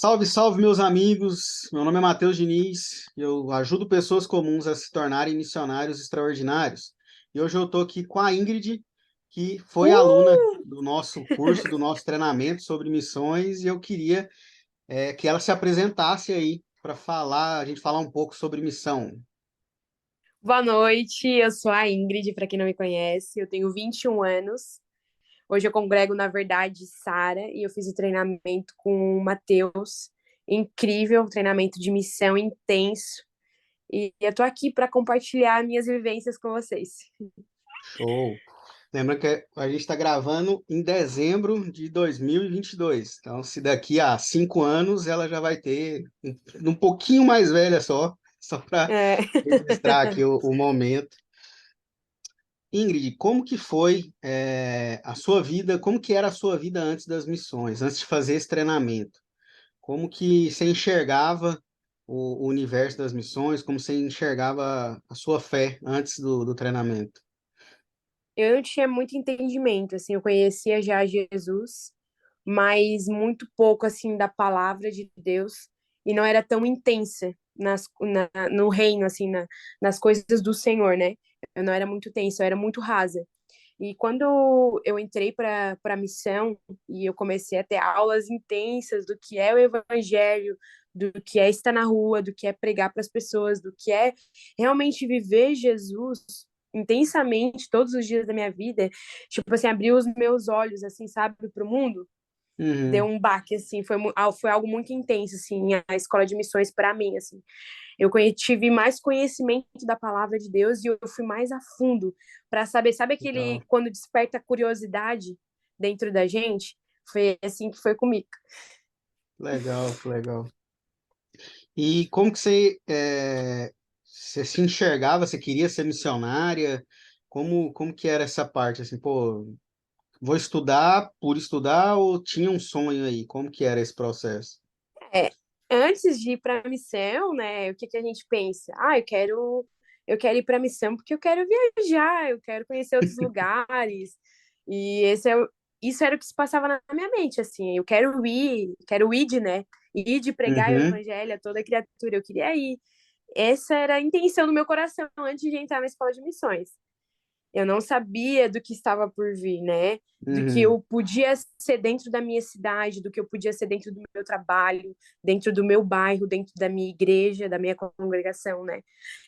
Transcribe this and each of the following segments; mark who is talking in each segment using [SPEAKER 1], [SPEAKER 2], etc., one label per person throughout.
[SPEAKER 1] Salve, salve, meus amigos. Meu nome é Matheus Diniz e eu ajudo pessoas comuns a se tornarem missionários extraordinários. E hoje eu estou aqui com a Ingrid, que foi aluna
[SPEAKER 2] Uh!
[SPEAKER 1] do nosso curso, do nosso treinamento sobre missões, e eu queria que ela se apresentasse aí para a gente falar um pouco sobre missão.
[SPEAKER 2] Boa noite, eu sou a Ingrid, para quem não me conhece, eu tenho 21 anos. Hoje eu congrego, na verdade, Sara, e eu fiz o treinamento com o Matheus. Incrível, treinamento de missão intenso. E eu tô aqui para compartilhar minhas vivências com vocês.
[SPEAKER 1] Show! Lembra que a gente está gravando em dezembro de 2022. Então, se daqui a 5 anos ela já vai ter um pouquinho mais velha só para
[SPEAKER 2] É.
[SPEAKER 1] registrar aqui o momento. Ingrid, como que foi a sua vida? Como que era a sua vida antes das missões, antes de fazer esse treinamento? Como que você enxergava o universo das missões? Como você enxergava a sua fé antes do treinamento?
[SPEAKER 2] Eu não tinha muito entendimento, assim, eu conhecia já Jesus, mas muito pouco, assim, da palavra de Deus, e não era tão intensa no reino, assim, nas coisas do Senhor, né? Eu não era muito tensa, eu era muito rasa. E quando eu entrei para a missão e eu comecei a ter aulas intensas do que é o evangelho, do que é estar na rua, do que é pregar para as pessoas, do que é realmente viver Jesus intensamente todos os dias da minha vida, tipo assim, abriu os meus olhos, assim, sabe, para o mundo, deu
[SPEAKER 1] Uhum.
[SPEAKER 2] um baque, assim, foi algo muito intenso, assim, a escola de missões para mim, assim. Tive mais conhecimento da palavra de Deus e eu fui mais a fundo para saber, sabe aquele
[SPEAKER 1] Legal,
[SPEAKER 2] quando desperta curiosidade dentro da gente? Foi assim que foi comigo.
[SPEAKER 1] legal, legal. E como que você se enxergava? Você queria ser missionária? Como que era essa parte? Assim, pô, vou estudar por estudar ou tinha um sonho aí? Como que era esse processo?
[SPEAKER 2] É, antes de ir para a missão, né, o que que a gente pensa? Ah, eu quero ir para a missão porque eu quero viajar, eu quero conhecer outros lugares. E isso era o que se passava na minha mente, assim, eu quero ir, né? Ir de pregar o
[SPEAKER 1] Uhum,
[SPEAKER 2] evangelho a toda criatura, eu queria ir. Essa era a intenção do meu coração antes de entrar na escola de missões. Eu não sabia do que estava por vir, né? Do que
[SPEAKER 1] uhum,
[SPEAKER 2] eu podia ser dentro da minha cidade, do que eu podia ser dentro do meu trabalho, dentro do meu bairro, dentro da minha igreja, da minha congregação, né?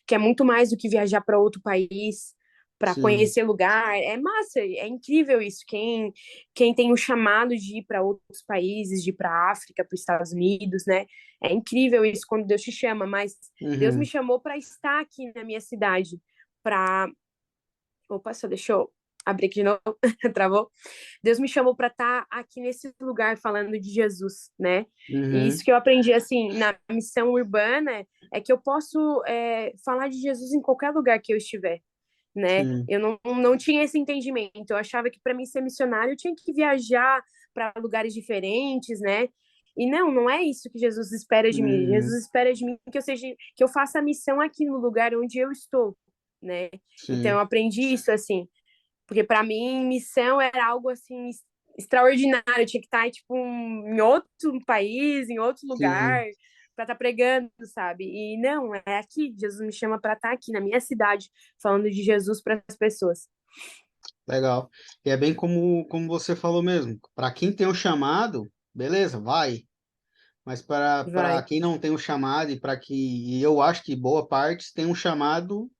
[SPEAKER 2] Que é muito mais do que viajar para outro país, para
[SPEAKER 1] sim,
[SPEAKER 2] conhecer lugar. É massa, é incrível isso. Quem tem o chamado de ir para outros países, de ir para a África, para os Estados Unidos, né? É incrível isso quando Deus te chama, mas Deus me
[SPEAKER 1] uhum,
[SPEAKER 2] chamou para estar aqui na minha cidade, para Opa, só deixa eu abrir aqui de novo, travou. Deus me chamou para estar aqui nesse lugar falando de Jesus, né? E isso
[SPEAKER 1] uhum,
[SPEAKER 2] que eu aprendi, assim, na missão urbana, é que eu posso falar de Jesus em qualquer lugar que eu estiver, né?
[SPEAKER 1] sim,
[SPEAKER 2] Eu não tinha esse entendimento. Eu achava que para mim ser missionário eu tinha que viajar para lugares diferentes, né? E não é isso que Jesus espera de mim.
[SPEAKER 1] uhum,
[SPEAKER 2] Jesus espera de mim que eu faça a missão aqui no lugar onde eu estou, né? Então eu
[SPEAKER 1] sim,
[SPEAKER 2] aprendi isso assim, porque para mim missão era algo assim extraordinário, eu tinha que estar tipo em outro país, em outro lugar
[SPEAKER 1] sim,
[SPEAKER 2] para estar pregando, sabe? E não, é aqui, Jesus me chama para estar aqui na minha cidade, falando de Jesus para as pessoas.
[SPEAKER 1] legal. E é bem como você falou mesmo. Para quem tem o chamado, beleza, vai. Mas para
[SPEAKER 2] Vai.
[SPEAKER 1] quem não tem o chamado e eu acho que boa parte tem um chamado,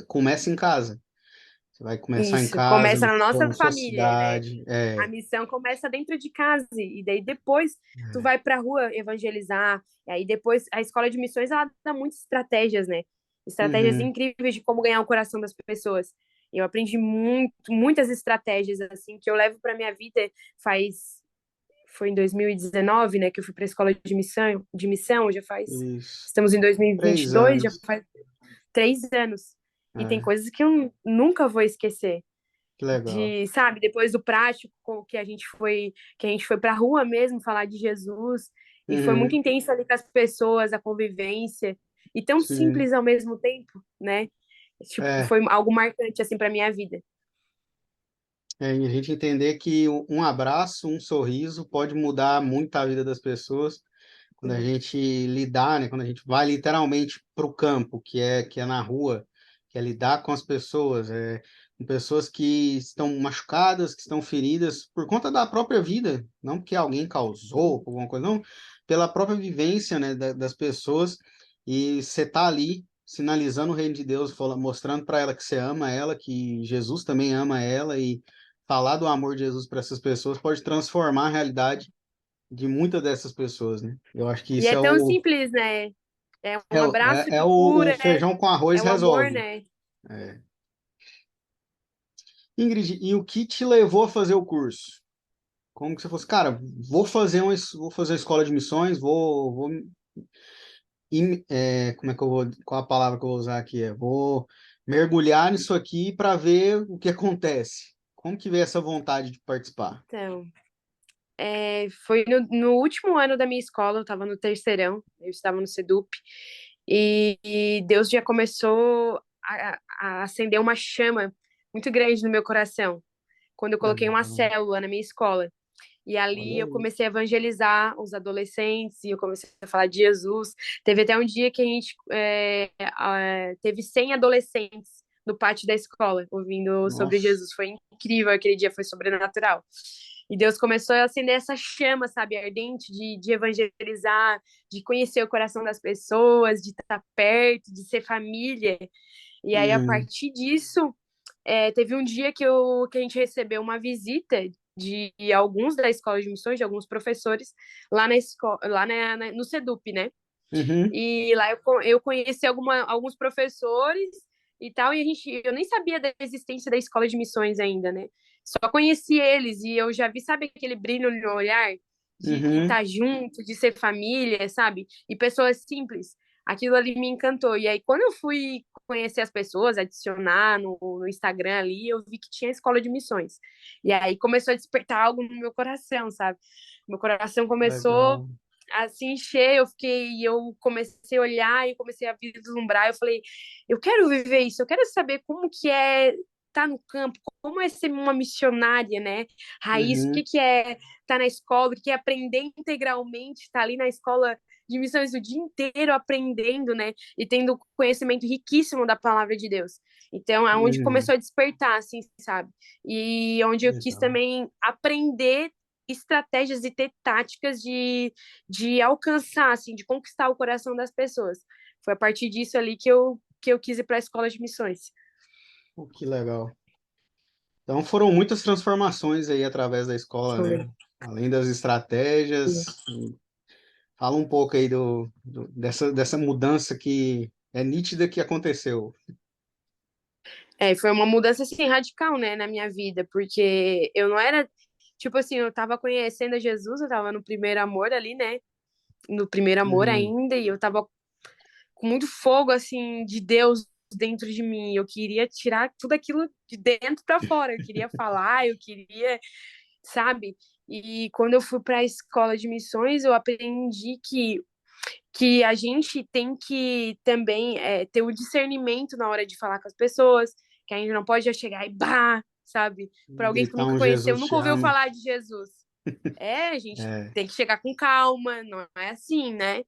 [SPEAKER 1] começa em casa. Você vai começar em
[SPEAKER 2] Isso,
[SPEAKER 1] casa,
[SPEAKER 2] começa na nossa
[SPEAKER 1] na sua
[SPEAKER 2] família, né?
[SPEAKER 1] cidade.
[SPEAKER 2] A missão começa dentro de casa e daí depois tu vai para a rua evangelizar. E aí depois a escola de missões ela dá muitas estratégias, né? Estratégias
[SPEAKER 1] Uhum,
[SPEAKER 2] incríveis de como ganhar o coração das pessoas. Eu aprendi muitas estratégias assim que eu levo para minha vida faz foi em 2019, né, que eu fui para a escola de missão, já faz
[SPEAKER 1] isso.
[SPEAKER 2] estamos em
[SPEAKER 1] Três
[SPEAKER 2] 2022, já
[SPEAKER 1] anos.
[SPEAKER 2] faz 3 anos. E tem
[SPEAKER 1] É,
[SPEAKER 2] coisas que eu nunca vou esquecer
[SPEAKER 1] que legal.
[SPEAKER 2] de, sabe, depois do prático que a gente foi para a rua mesmo falar de Jesus e foi muito
[SPEAKER 1] Uhum,
[SPEAKER 2] intenso ali com as pessoas, a convivência e tão
[SPEAKER 1] sim.
[SPEAKER 2] simples ao mesmo tempo, né? Tipo,
[SPEAKER 1] É,
[SPEAKER 2] foi algo marcante assim para minha vida.
[SPEAKER 1] E a gente entender que um abraço, um sorriso pode mudar muito a vida das pessoas quando a
[SPEAKER 2] Sim.
[SPEAKER 1] gente lidar, né? Quando a gente vai literalmente para o campo, que é na rua, que é lidar com as pessoas, com pessoas que estão machucadas, que estão feridas por conta da própria vida, não porque alguém causou alguma coisa, não, pela própria vivência, né, das pessoas, e você tá ali sinalizando o reino de Deus, mostrando para ela que você ama ela, que Jesus também ama ela, e falar do amor de Jesus para essas pessoas pode transformar a realidade de muitas dessas pessoas, né? Eu acho que
[SPEAKER 2] E
[SPEAKER 1] isso
[SPEAKER 2] é tão simples, né? É um abraço
[SPEAKER 1] é
[SPEAKER 2] que
[SPEAKER 1] o
[SPEAKER 2] cura,
[SPEAKER 1] feijão com arroz
[SPEAKER 2] é o amor,
[SPEAKER 1] resolve.
[SPEAKER 2] né?
[SPEAKER 1] É. Ingrid, e o que te levou a fazer o curso? Como que você fosse, cara, vou fazer a escola de missões, como é que eu vou, qual a palavra que eu vou usar aqui? Vou mergulhar nisso aqui para ver o que acontece. Como que veio essa vontade de participar?
[SPEAKER 2] Então, foi no último ano da minha escola, eu estava no terceirão, eu estava no SEDUP, e Deus já começou a acender uma chama muito grande no meu coração, quando eu coloquei uma
[SPEAKER 1] Legal.
[SPEAKER 2] célula na minha escola. E ali
[SPEAKER 1] Olha
[SPEAKER 2] eu
[SPEAKER 1] aí.
[SPEAKER 2] comecei a evangelizar os adolescentes e eu comecei a falar de Jesus. Teve até um dia que a gente teve 100 adolescentes no pátio da escola ouvindo sobre
[SPEAKER 1] Nossa.
[SPEAKER 2] Jesus. Foi incrível aquele dia, foi sobrenatural. E Deus começou a acender essa chama, sabe, ardente de evangelizar, de conhecer o coração das pessoas, de estar perto, de ser família. E aí, a
[SPEAKER 1] Uhum,
[SPEAKER 2] partir disso, teve um dia que a gente recebeu uma visita de alguns da escola de missões, de alguns professores, lá na escola, no SEDUP, né?
[SPEAKER 1] uhum,
[SPEAKER 2] E lá eu conheci alguns professores e tal, e eu nem sabia da existência da escola de missões ainda, né? Só conheci eles e eu já vi, sabe, aquele brilho no olhar de
[SPEAKER 1] uhum,
[SPEAKER 2] estar junto, de ser família, sabe? E pessoas simples. Aquilo ali me encantou. E aí, quando eu fui conhecer as pessoas, adicionar no Instagram ali, eu vi que tinha escola de missões. E aí começou a despertar algo no meu coração, sabe? Meu coração começou
[SPEAKER 1] legal.
[SPEAKER 2] assim encher, eu comecei a olhar e comecei a vislumbrar, eu falei, eu quero viver isso, eu quero saber como que é estar no campo, como é ser uma missionária, né? Raiz, o que
[SPEAKER 1] Uhum,
[SPEAKER 2] que é estar na escola, o que é aprender integralmente, estar ali na escola de missões o dia inteiro aprendendo, né? E tendo conhecimento riquíssimo da palavra de Deus. Então, é onde
[SPEAKER 1] uhum,
[SPEAKER 2] começou a despertar, assim, sabe? E onde eu quis
[SPEAKER 1] legal.
[SPEAKER 2] também aprender estratégias e ter táticas de alcançar, assim, de conquistar o coração das pessoas. Foi a partir disso ali que eu quis ir para a escola de missões.
[SPEAKER 1] Pô, que legal. Então foram muitas transformações aí através da escola,
[SPEAKER 2] Foi.
[SPEAKER 1] né? Além das estratégias, fala um pouco aí dessa mudança que é nítida que aconteceu.
[SPEAKER 2] Foi uma mudança, assim, radical, né, na minha vida, porque eu não era, tipo assim, eu tava conhecendo a Jesus, eu tava no primeiro amor ali, né, no primeiro amor
[SPEAKER 1] Uhum,
[SPEAKER 2] ainda, e eu tava com muito fogo, assim, de Deus dentro de mim, eu queria tirar tudo aquilo de dentro para fora, eu queria falar, eu queria, sabe? E quando eu fui para a escola de missões, eu aprendi que a gente tem que também ter o discernimento na hora de falar com as pessoas, que a gente não pode já chegar e bah, sabe? Para alguém que
[SPEAKER 1] gritar
[SPEAKER 2] nunca
[SPEAKER 1] um
[SPEAKER 2] conheceu,
[SPEAKER 1] Jesus
[SPEAKER 2] nunca
[SPEAKER 1] te
[SPEAKER 2] ouviu
[SPEAKER 1] ama.
[SPEAKER 2] falar de Jesus. A gente
[SPEAKER 1] É,
[SPEAKER 2] tem que chegar com calma, não é assim, né?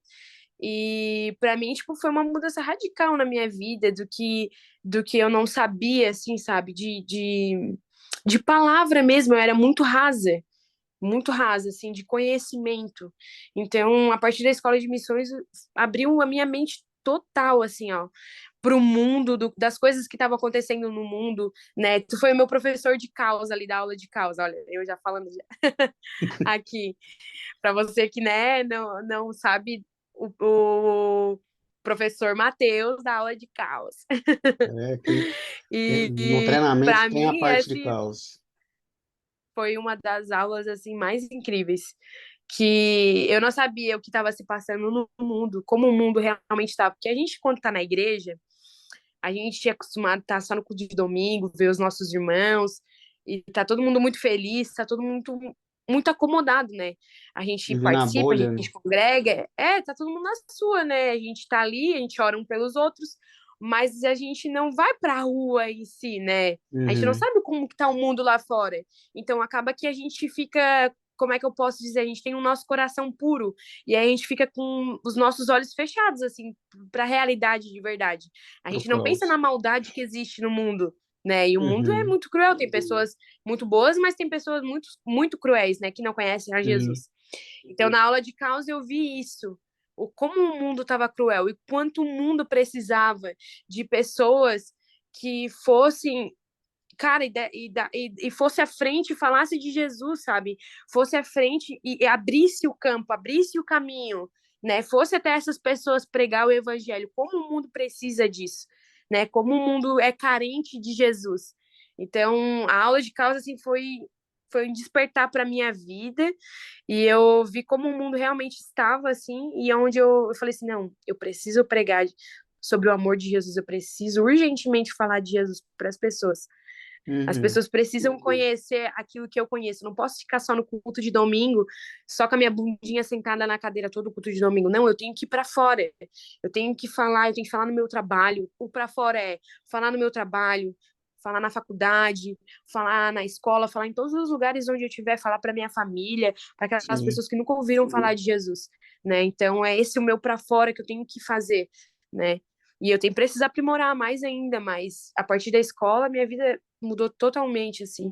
[SPEAKER 2] E para mim, tipo, foi uma mudança radical na minha vida do que eu não sabia, assim, sabe? De palavra mesmo, eu era muito rasa, assim, de conhecimento. Então, a partir da escola de missões, abriu a minha mente total, assim, ó, pro mundo, das coisas que estavam acontecendo no mundo, né? Tu foi o meu professor de causa ali, da aula de causa, olha, eu já falando aqui, para você que, né, não sabe o professor Matheus da aula de caos.
[SPEAKER 1] que no
[SPEAKER 2] E
[SPEAKER 1] treinamento
[SPEAKER 2] para
[SPEAKER 1] tem a
[SPEAKER 2] mim,
[SPEAKER 1] parte de
[SPEAKER 2] esse
[SPEAKER 1] caos.
[SPEAKER 2] foi uma das aulas assim mais incríveis que eu não sabia o que estava se passando no mundo, como o mundo realmente estava, porque a gente quando está na igreja, a gente é acostumado a estar só no culto de domingo, ver os nossos irmãos e tá todo mundo muito feliz, tá todo mundo muito acomodado, né? A gente
[SPEAKER 1] Viver na
[SPEAKER 2] participa, a
[SPEAKER 1] bolha, né?
[SPEAKER 2] gente congrega, tá todo mundo na sua, né? A gente tá ali, a gente ora um pelos outros, mas a gente não vai para a rua em si, né? A gente não
[SPEAKER 1] Uhum.
[SPEAKER 2] sabe como que tá o mundo lá fora. Então acaba que a gente fica, como é que eu posso dizer? A gente tem o nosso coração puro e aí a gente fica com os nossos olhos fechados assim para a realidade de verdade. A
[SPEAKER 1] Pro
[SPEAKER 2] gente não pensa na
[SPEAKER 1] próximo.
[SPEAKER 2] maldade que existe no mundo, né? E o mundo é
[SPEAKER 1] Uhum.
[SPEAKER 2] muito cruel, tem pessoas muito boas, mas tem pessoas muito cruéis, né, que não conhecem a
[SPEAKER 1] Sim.
[SPEAKER 2] Jesus. Então, na aula de causa, eu vi isso. Como o mundo estava cruel e quanto o mundo precisava de pessoas que fossem, cara, e fosse à frente e falasse de Jesus, sabe? Fosse à frente e abrisse o campo, abrisse o caminho, né? Fosse até essas pessoas pregar o evangelho. Como o mundo precisa disso, né? Como o mundo é carente de Jesus. Então, a aula de causa, assim, foi um despertar para minha vida e eu vi como o mundo realmente estava assim, e onde eu falei assim, não, eu preciso pregar sobre o amor de Jesus, eu preciso urgentemente falar de Jesus para as pessoas. As
[SPEAKER 1] Uhum.
[SPEAKER 2] pessoas precisam conhecer aquilo que eu conheço. Não posso ficar só no culto de domingo, só com a minha bundinha sentada na cadeira todo culto de domingo. Não, eu tenho que ir para fora. Eu tenho que falar, eu tenho que falar no meu trabalho. O para fora é falar no meu trabalho, falar na faculdade, falar na escola, falar em todos os lugares onde eu estiver, falar para minha família, para aquelas
[SPEAKER 1] Sim.
[SPEAKER 2] pessoas que nunca ouviram falar de Jesus, né? Então é esse o meu para fora que eu tenho que fazer, né? E eu tenho preciso aprimorar mais ainda, mas a partir da escola minha vida mudou totalmente, assim,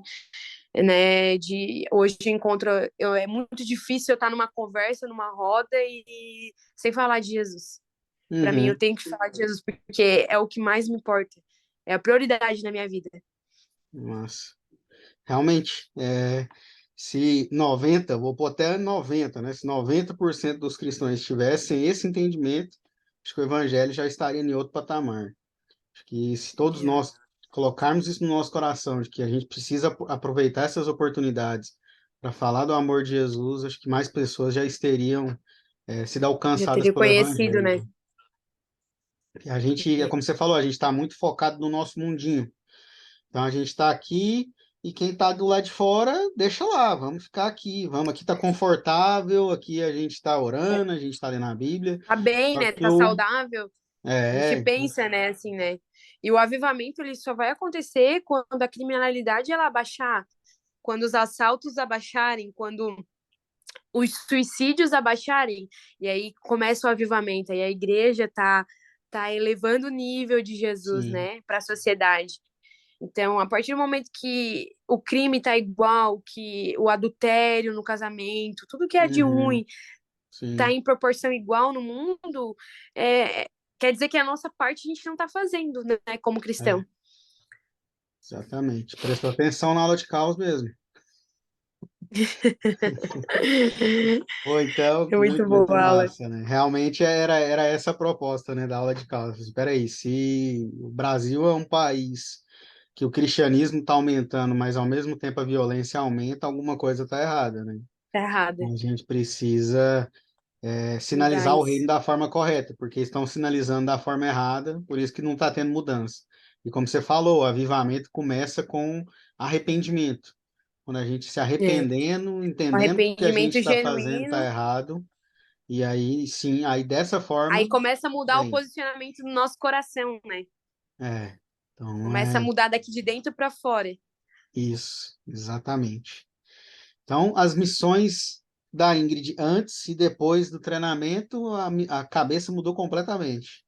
[SPEAKER 2] né? De hoje encontro, é muito difícil eu estar numa conversa, numa roda e sem falar de Jesus. Para mim, eu
[SPEAKER 1] Uhum.
[SPEAKER 2] tenho que falar de Jesus porque é o que mais me importa, é a prioridade na minha vida.
[SPEAKER 1] Nossa. Realmente, se 90, vou pôr até 90, né? Se 90% dos cristãos tivessem esse entendimento, acho que o evangelho já estaria em outro patamar. Acho que se todos
[SPEAKER 2] Já.
[SPEAKER 1] nós colocarmos isso no nosso coração, de que a gente precisa aproveitar essas oportunidades para falar do amor de Jesus, acho que mais pessoas já teriam sido
[SPEAKER 2] Já
[SPEAKER 1] alcançadas
[SPEAKER 2] teria
[SPEAKER 1] pelo
[SPEAKER 2] conhecido,
[SPEAKER 1] evangelho.
[SPEAKER 2] né?
[SPEAKER 1] E a gente, como você falou, a gente está muito focado no nosso mundinho. Então a gente está aqui e quem está do lado de fora, deixa lá, vamos ficar aqui, vamos, aqui está confortável, aqui a gente está orando, a gente está lendo a Bíblia.
[SPEAKER 2] Tá bem,
[SPEAKER 1] Só
[SPEAKER 2] né?
[SPEAKER 1] que
[SPEAKER 2] Tá
[SPEAKER 1] o.
[SPEAKER 2] saudável. A gente
[SPEAKER 1] É,
[SPEAKER 2] pensa, né, assim, né? E o avivamento ele só vai acontecer quando a criminalidade ela abaixar, quando os assaltos abaixarem, quando os suicídios abaixarem, e aí começa o avivamento, aí a igreja tá elevando o nível de Jesus,
[SPEAKER 1] sim.
[SPEAKER 2] né, para a sociedade. Então, a partir do momento que o crime tá igual, que o adultério no casamento, tudo que é de
[SPEAKER 1] Uhum,
[SPEAKER 2] ruim tá
[SPEAKER 1] sim.
[SPEAKER 2] em proporção igual no mundo, é, quer dizer que a nossa parte a gente não tá fazendo, né, como
[SPEAKER 1] É,
[SPEAKER 2] cristão.
[SPEAKER 1] exatamente. Prestou atenção na aula de caos mesmo. Ou então,
[SPEAKER 2] É muito
[SPEAKER 1] muito
[SPEAKER 2] boa a aula.
[SPEAKER 1] massa, né? Realmente era essa a proposta, né, da aula de caos. Espera aí, se o Brasil é um país que o cristianismo está aumentando, mas ao mesmo tempo a violência aumenta, alguma coisa está errada, né?
[SPEAKER 2] Tá errada.
[SPEAKER 1] A gente precisa
[SPEAKER 2] Mudar
[SPEAKER 1] sinalizar o reino
[SPEAKER 2] isso.
[SPEAKER 1] da forma correta, porque estão sinalizando da forma errada, por isso que não está tendo mudança. E como você falou, o avivamento começa com arrependimento. Quando a gente se
[SPEAKER 2] É.
[SPEAKER 1] arrependendo,
[SPEAKER 2] Um
[SPEAKER 1] entendendo que o que a gente
[SPEAKER 2] arrependimento
[SPEAKER 1] está fazendo está
[SPEAKER 2] genuíno.
[SPEAKER 1] errado, e aí sim, aí dessa
[SPEAKER 2] Aí
[SPEAKER 1] forma
[SPEAKER 2] começa a mudar o
[SPEAKER 1] vem.
[SPEAKER 2] posicionamento do nosso coração, né?
[SPEAKER 1] É, então
[SPEAKER 2] Começa a mudar daqui de dentro para fora.
[SPEAKER 1] isso, exatamente. Então, as missões da Ingrid antes e depois do treinamento, a cabeça mudou completamente.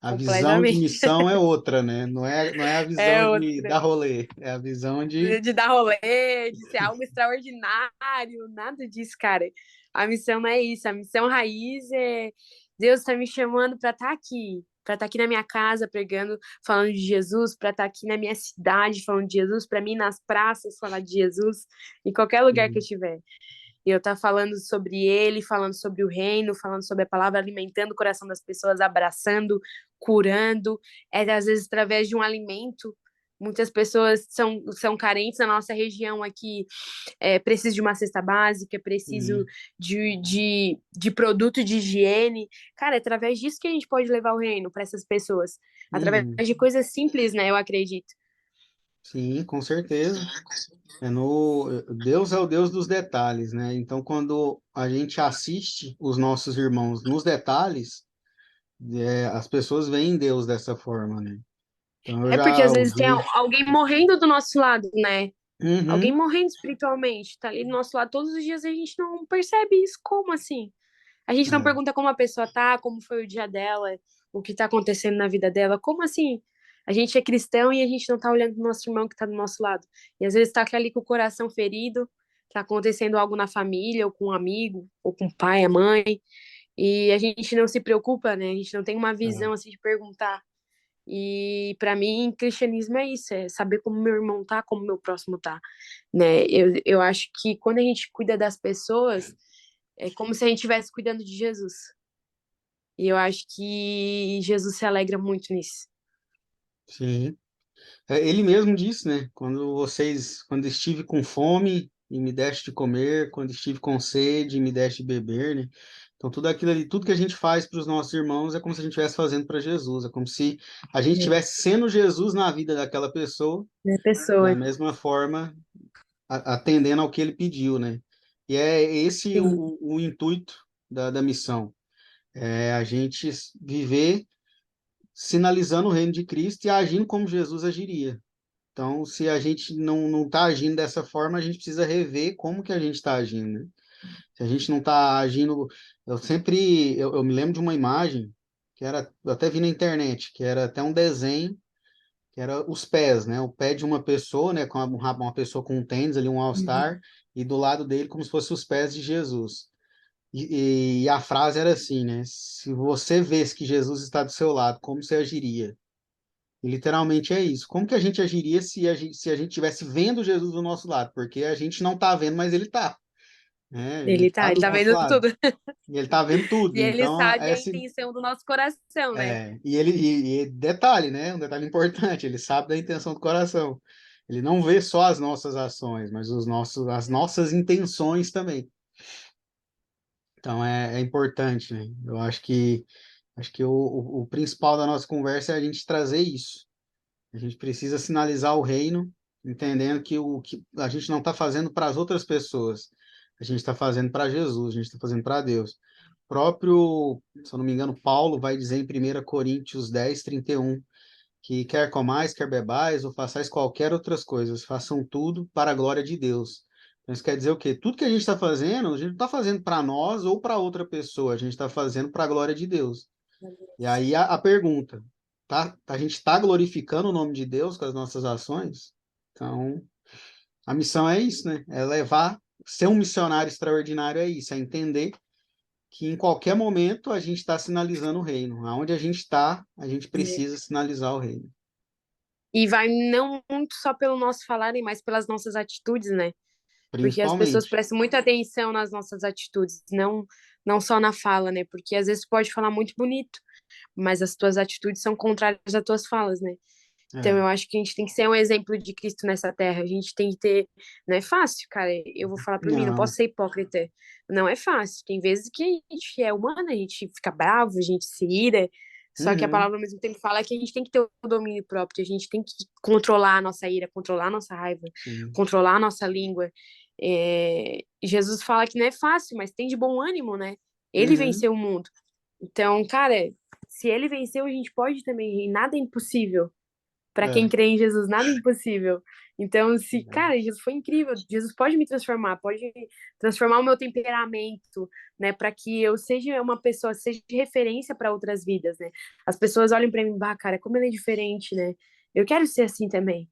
[SPEAKER 1] A visão de
[SPEAKER 2] Completamente.
[SPEAKER 1] missão é outra, né? Não é a
[SPEAKER 2] É
[SPEAKER 1] visão de
[SPEAKER 2] outra.
[SPEAKER 1] dar rolê, é a visão de.
[SPEAKER 2] De dar rolê, de ser algo extraordinário, nada disso, cara. A missão não é isso. A missão raiz é Deus está me chamando para estar aqui na minha casa pregando, falando de Jesus, para estar aqui na minha cidade falando de Jesus, para mim nas praças falar de Jesus, em qualquer lugar que eu
[SPEAKER 1] Sim.
[SPEAKER 2] estiver. E eu estar falando sobre ele, falando sobre o reino, falando sobre a palavra, alimentando o coração das pessoas, abraçando, curando, às vezes através de um alimento. Muitas pessoas são carentes na nossa região aqui, preciso de uma cesta básica, preciso
[SPEAKER 1] Sim.
[SPEAKER 2] de produto de higiene. Cara, é através disso que a gente pode levar o reino para essas pessoas. Através
[SPEAKER 1] Uhum.
[SPEAKER 2] de coisas simples, né? Eu acredito.
[SPEAKER 1] Sim, com certeza. Deus é o Deus dos detalhes, né? Então, quando a gente assiste os nossos irmãos nos detalhes, as pessoas veem Deus dessa forma, né? Então eu
[SPEAKER 2] É porque
[SPEAKER 1] já
[SPEAKER 2] às vezes tem
[SPEAKER 1] ouvi.
[SPEAKER 2] alguém morrendo do nosso lado, né? Alguém
[SPEAKER 1] Uhum,
[SPEAKER 2] morrendo espiritualmente, tá ali do nosso lado todos os dias e a gente não percebe isso. Como assim? A gente não
[SPEAKER 1] é,
[SPEAKER 2] pergunta como a pessoa tá, como foi o dia dela, o que tá acontecendo na vida dela. Como assim? A gente é cristão e a gente não tá olhando pro nosso irmão que tá do nosso lado. E às vezes tá ali com o coração ferido, tá acontecendo algo na família, ou com um amigo, ou com o pai, a mãe, e a gente não se preocupa, né? A gente não tem uma visão
[SPEAKER 1] é,
[SPEAKER 2] assim de perguntar. E para mim, cristianismo é isso, é saber como meu irmão tá, como meu próximo tá, né? Eu acho que quando a gente cuida das pessoas, é como se a gente estivesse cuidando de Jesus. E eu acho que Jesus se alegra muito nisso.
[SPEAKER 1] sim. Ele mesmo disse, né? Quando estive com fome e me deste de comer, quando estive com sede e me deste de beber, né? Então tudo aquilo ali, tudo que a gente faz para os nossos irmãos é como se a gente estivesse fazendo para Jesus, é como se a gente estivesse sendo Jesus na vida daquela pessoa,
[SPEAKER 2] É,
[SPEAKER 1] da
[SPEAKER 2] pessoa,
[SPEAKER 1] mesma forma, atendendo ao que ele pediu, né? E é esse
[SPEAKER 2] sim,
[SPEAKER 1] o intuito da missão, é a gente viver sinalizando o reino de Cristo e agindo como Jesus agiria. Então, se a gente não está agindo dessa forma, a gente precisa rever como que a gente está agindo, né? Se a gente não está agindo... Eu me lembro de uma imagem que era, eu até vi na internet, que era até um desenho, que era os pés, né? O pé de uma pessoa, né? Com uma pessoa com um tênis ali, um All-Star, e do lado dele como se fossem os pés de Jesus. E a frase era assim, né? Se você vê que Jesus está do seu lado, como você agiria? E literalmente é isso. Como que a gente agiria se a gente estivesse vendo Jesus do nosso lado? Porque a gente não está vendo, mas ele está, né? Ele está
[SPEAKER 2] ele
[SPEAKER 1] do
[SPEAKER 2] tá
[SPEAKER 1] nosso
[SPEAKER 2] vendo
[SPEAKER 1] lado.
[SPEAKER 2] tudo.
[SPEAKER 1] E ele está vendo tudo.
[SPEAKER 2] E ele
[SPEAKER 1] Então,
[SPEAKER 2] sabe a intenção do nosso coração, né?
[SPEAKER 1] e detalhe, né? Um detalhe importante, ele sabe da intenção do coração. Ele não vê só as nossas ações, mas as nossas intenções também. Então é importante, né? Eu acho que o principal da nossa conversa é a gente trazer isso. A gente precisa sinalizar o reino, entendendo que o que a gente não está fazendo para as outras pessoas, a gente está fazendo para Jesus, a gente está fazendo para Deus. O próprio, se eu não me engano, Paulo vai dizer em 1 Coríntios 10:31 que quer comais, quer bebais, ou façais qualquer outras coisas, façam tudo para a glória de Deus. Então, isso quer dizer o quê? Tudo que a gente está fazendo, a gente não está fazendo para nós ou para outra pessoa, a gente está fazendo para a glória de Deus. E aí a pergunta, tá? A gente está glorificando o nome de Deus com as nossas ações? Então, a missão é isso, né? É levar, ser um missionário extraordinário é isso, é entender que em qualquer momento a gente está sinalizando o reino. Aonde a gente está, a gente precisa sinalizar o reino.
[SPEAKER 2] E vai não muito só pelo nosso falar, mas pelas nossas atitudes, né? Porque as pessoas
[SPEAKER 1] Principalmente.
[SPEAKER 2] prestam muita atenção nas nossas atitudes, não só na fala, né? Porque às vezes tu pode falar muito bonito, mas as tuas atitudes são contrárias às tuas falas, né? Então
[SPEAKER 1] É.
[SPEAKER 2] eu acho que a gente tem que ser um exemplo de Cristo nessa terra. A gente tem que ter, não é fácil, cara. Eu vou falar por mim, não posso
[SPEAKER 1] Não.
[SPEAKER 2] ser hipócrita. Não é fácil. Tem vezes que a gente é humana, a gente fica bravo, a gente se ira. Só que a
[SPEAKER 1] Uhum,
[SPEAKER 2] palavra ao mesmo tempo fala que a gente tem que ter o domínio próprio, a gente tem que controlar a nossa ira, controlar a nossa raiva,
[SPEAKER 1] sim.
[SPEAKER 2] controlar a nossa língua. Jesus fala que não é fácil, mas tem de bom ânimo, né? Ele
[SPEAKER 1] Uhum,
[SPEAKER 2] venceu o mundo. Então, cara, se ele venceu, a gente pode também. E nada é impossível. Para quem
[SPEAKER 1] é.
[SPEAKER 2] crê em Jesus, nada é impossível. Então, se, cara, Jesus foi incrível, Jesus pode me transformar, pode transformar o meu temperamento, né, para que eu seja uma pessoa, seja de referência para outras vidas, né? As pessoas olham para mim, bah, cara, como ele é diferente, né? Eu quero ser assim também,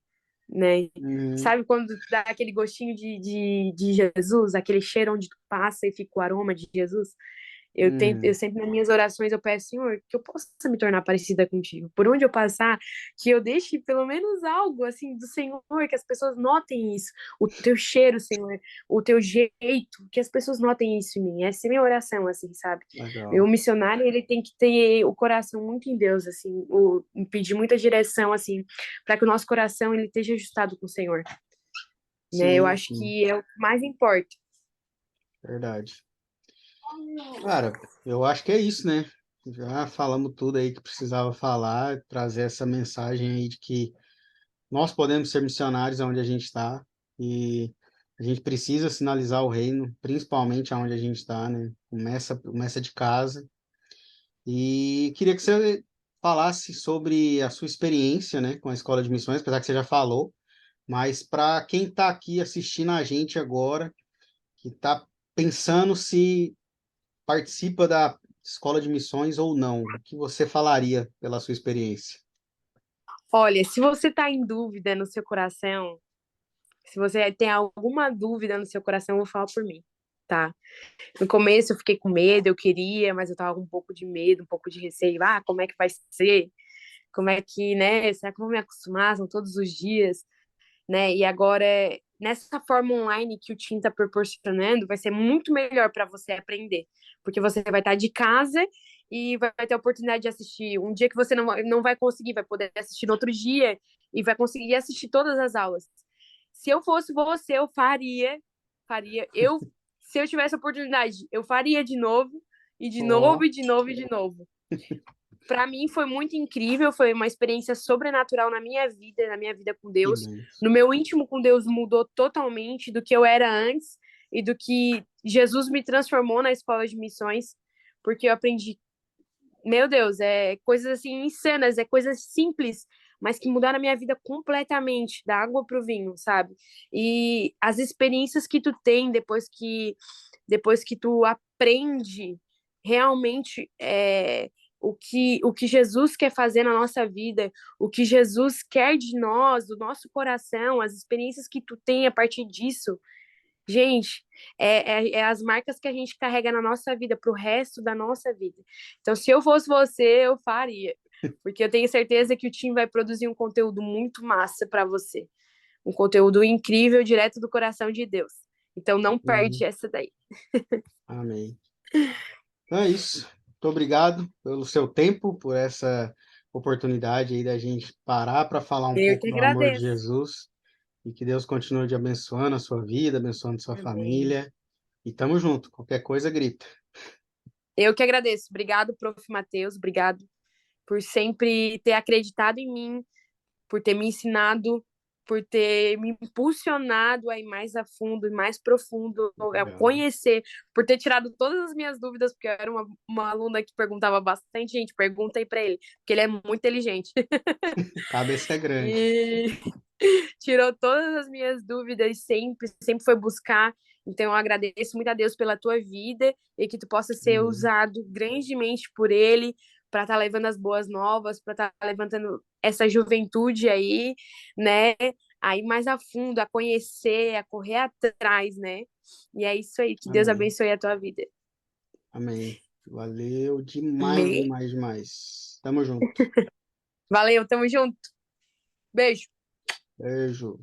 [SPEAKER 2] né?
[SPEAKER 1] Uhum,
[SPEAKER 2] Sabe quando dá aquele gostinho de Jesus, aquele cheiro onde tu passa e fica o aroma de Jesus? Eu
[SPEAKER 1] uhum,
[SPEAKER 2] sempre nas minhas orações eu peço, Senhor, que eu possa me tornar parecida contigo. Por onde eu passar, que eu deixe pelo menos algo assim do Senhor, que as pessoas notem isso, o teu cheiro, Senhor, o teu jeito, que as pessoas notem isso em mim. Essa é a minha oração, assim, sabe? O
[SPEAKER 1] legal.
[SPEAKER 2] missionário, ele tem que ter o coração muito em Deus, assim, pedir muita direção, assim, para que o nosso coração ele esteja ajustado com o Senhor, né? Eu
[SPEAKER 1] Sim,
[SPEAKER 2] acho
[SPEAKER 1] sim,
[SPEAKER 2] que é o que mais importa.
[SPEAKER 1] verdade. Cara, eu acho que é isso, né? Já falamos tudo aí que precisava falar, trazer essa mensagem aí de que nós podemos ser missionários onde a gente está e a gente precisa sinalizar o reino, principalmente aonde a gente está, né? Começa de casa E queria que você falasse sobre a sua experiência, né, com a Escola de Missões, apesar que você já falou, mas para quem está aqui assistindo a gente agora, que está pensando se participa da Escola de Missões ou não, o que você falaria pela sua experiência?
[SPEAKER 2] Olha, se você tá em dúvida no seu coração, se você tem alguma dúvida no seu coração, eu vou falar por mim, tá? No começo eu fiquei com medo, eu queria, mas eu tava com um pouco de medo, um pouco de receio. Ah, como é que vai ser? Como é que, né? Será que eu vou me acostumar? São todos os dias, né? E agora, nessa forma online que o Tim está proporcionando, vai ser muito melhor para você aprender, porque você vai estar de casa e vai ter a oportunidade de assistir um dia que você não vai conseguir, vai poder assistir no outro dia e vai conseguir assistir todas as aulas. Se eu fosse você, eu faria, se eu tivesse a oportunidade, eu faria de novo, e de novo,
[SPEAKER 1] Ó,
[SPEAKER 2] e de novo, e de novo. Para mim foi muito incrível, foi uma experiência sobrenatural na minha vida com
[SPEAKER 1] que
[SPEAKER 2] Deus.
[SPEAKER 1] bem.
[SPEAKER 2] No meu íntimo com Deus mudou totalmente do que eu era antes e do que Jesus me transformou na escola de missões, porque eu aprendi, meu Deus, é coisas assim insanas, é coisas simples, mas que mudaram a minha vida completamente, da água pro vinho, sabe? E as experiências que tu tem depois que tu aprende realmente o que Jesus quer fazer na nossa vida, o que Jesus quer de nós, do nosso coração, as experiências que tu tem a partir disso, gente, é as marcas que a gente carrega na nossa vida, pro resto da nossa vida. Então, se eu fosse você, eu faria. Porque eu tenho certeza que o time vai produzir um conteúdo muito massa para você. Um conteúdo incrível, direto do coração de Deus. Então, não perde
[SPEAKER 1] Uhum.
[SPEAKER 2] essa daí.
[SPEAKER 1] Amém. Então é isso. Muito obrigado pelo seu tempo, por essa oportunidade aí da gente parar para falar um
[SPEAKER 2] Eu
[SPEAKER 1] pouco
[SPEAKER 2] que
[SPEAKER 1] do amor de
[SPEAKER 2] agradeço.
[SPEAKER 1] Jesus e que Deus continue te abençoando a sua vida, abençoando a sua
[SPEAKER 2] Amém.
[SPEAKER 1] família. E tamo junto. Qualquer coisa, grita.
[SPEAKER 2] Eu que agradeço. Obrigado, Prof. Matheus. Obrigado por sempre ter acreditado em mim, por ter me ensinado, por ter me impulsionado a ir mais a fundo e mais profundo, a
[SPEAKER 1] Legal.
[SPEAKER 2] conhecer, por ter tirado todas as minhas dúvidas, porque eu era uma aluna que perguntava bastante, gente, pergunta aí para ele, porque ele é muito inteligente.
[SPEAKER 1] Cabeça é grande.
[SPEAKER 2] E tirou todas as minhas dúvidas, sempre foi buscar. Então, eu agradeço muito a Deus pela tua vida e que tu possa ser
[SPEAKER 1] Amém.
[SPEAKER 2] usado grandemente por Ele para estar levando as boas novas, para estar levantando essa juventude aí, né? Aí mais a fundo, a conhecer, a correr atrás, né? E é isso aí. Que Deus
[SPEAKER 1] Amém.
[SPEAKER 2] abençoe a tua vida.
[SPEAKER 1] Amém. Valeu demais,
[SPEAKER 2] Amém.
[SPEAKER 1] demais, demais. Tamo junto.
[SPEAKER 2] Valeu, tamo junto. Beijo.
[SPEAKER 1] Beijo.